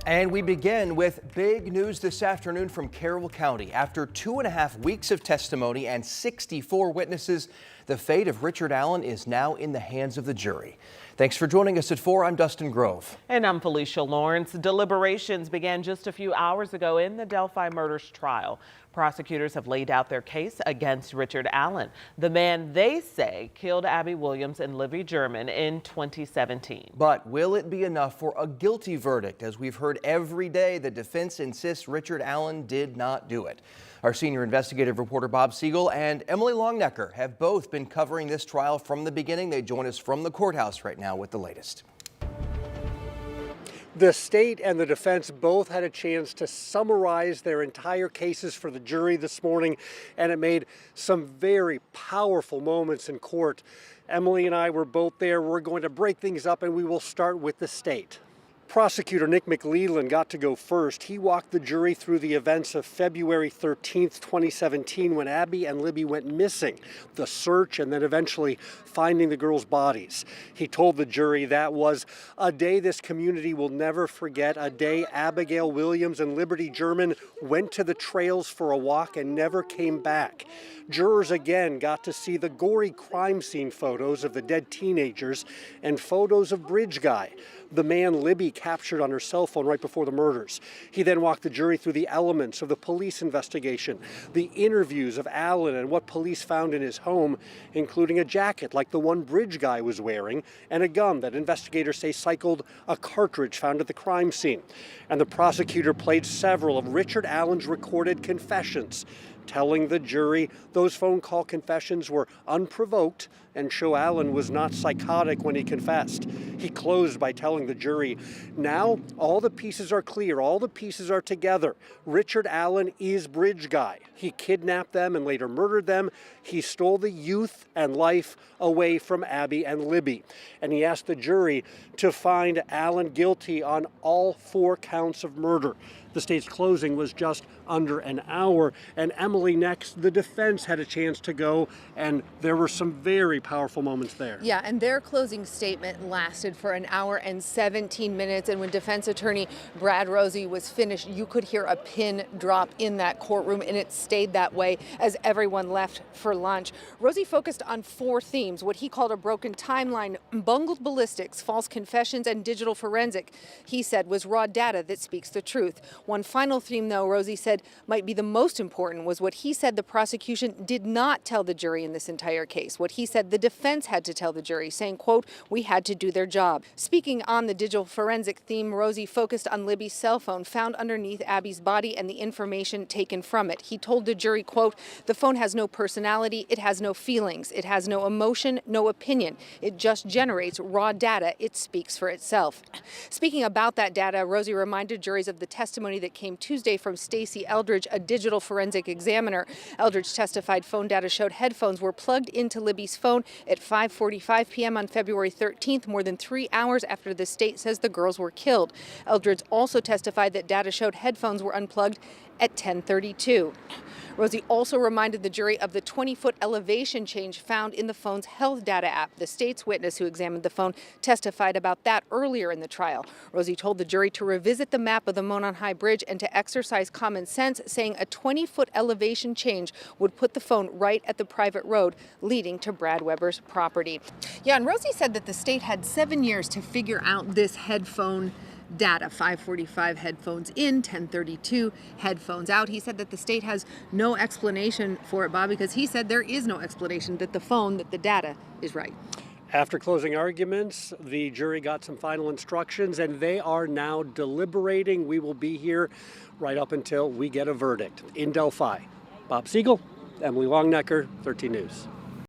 And we begin with big news this afternoon from Carroll County. After 2.5 weeks of testimony and 64 witnesses, the fate of Richard Allen is now in the hands of the jury. Thanks for joining us at 4. I'm Dustin Grove. And I'm Felicia Lawrence. Deliberations began just a few hours ago in the Delphi murders trial. Prosecutors have laid out their case against Richard Allen, the man they say killed Abby Williams and Libby German in 2017. But will it be enough for a guilty verdict? As we've heard every day, the defense insists Richard Allen did not do it. Our senior investigative reporter Bob Siegel and Emily Longnecker have both been covering this trial from the beginning. They join us from the courthouse right now with the latest. The state and the defense both had a chance to summarize their entire cases for the jury this morning, and it made some very powerful moments in court. Emily and I were both there. We're going to break things up, and we will start with the state. Prosecutor Nick McLeland got to go first. He walked the jury through the events of February 13th, 2017, when Abby and Libby went missing, the search, and then eventually finding the girls' bodies. He told the jury that was a day this community will never forget, a day Abigail Williams and Liberty German went to the trails for a walk and never came back. Jurors again got to see the gory crime scene photos of the dead teenagers and photos of Bridge Guy, the man Libby captured on her cell phone right before the murders. He then walked the jury through the elements of the police investigation, the interviews of Allen and what police found in his home, including a jacket like the one Bridge Guy was wearing and a gun that investigators say cycled a cartridge found at the crime scene. And the prosecutor played several of Richard Allen's recorded confessions, telling the jury those phone call confessions were unprovoked and show Allen was not psychotic when he confessed. He closed by telling the jury, now all the pieces are clear, all the pieces are together. Richard Allen is Bridge Guy. He kidnapped them and later murdered them. He stole the youth and life away from Abby and Libby. And he asked the jury to find Allen guilty on all 4 counts of murder. The state's closing was just under an hour. And Emily, next, the defense had a chance to go, and there were some very powerful moments there. Yeah, and their closing statement lasted for an hour and 17 minutes. And when defense attorney Brad Rosie was finished, you could hear a pin drop in that courtroom, and it stayed that way as everyone left for lunch. Rosie focused on 4 themes, what he called a broken timeline, bungled ballistics, false confessions, and digital forensic. He said was raw data that speaks the truth. One final theme, though, Rosie said might be the most important was what he said the prosecution did not tell the jury in this entire case. What he said the defense had to tell the jury, saying, quote, we had to do their job. Speaking on the digital forensic theme, Rosie focused on Libby's cell phone found underneath Abby's body and the information taken from it. He told the jury, quote, the phone has no personality, it has no feelings, it has no emotion, no opinion. It just generates raw data. It speaks for itself. Speaking about that data, Rosie reminded juries of the testimony that came Tuesday from Stacey Eldridge, a digital forensic examiner. Eldridge testified phone data showed headphones were plugged into Libby's phone at 5:45 p.m. on February 13th, more than 3 hours after the state says the girls were killed. Eldridge also testified that data showed headphones were unplugged at 10:32. Rosie also reminded the jury of the 20-foot elevation change found in the phone's health data app. The state's witness who examined the phone testified about that earlier in the trial. Rosie told the jury to revisit the map of the Monon High Bridge and to exercise common sense, saying a 20-foot elevation change would put the phone right at the private road leading to Brad Weber's property. Yeah, and Rosie said that the state had 7 years to figure out this headphone data, 5:45 headphones in, 10:32 headphones out. He said that the state has no explanation for it, Bob, because he said there is no explanation that the data is right. After closing arguments, the jury got some final instructions, and they are now deliberating. We will be here right up until we get a verdict. In Delphi, Bob Siegel, Emily Longnecker, 13 News.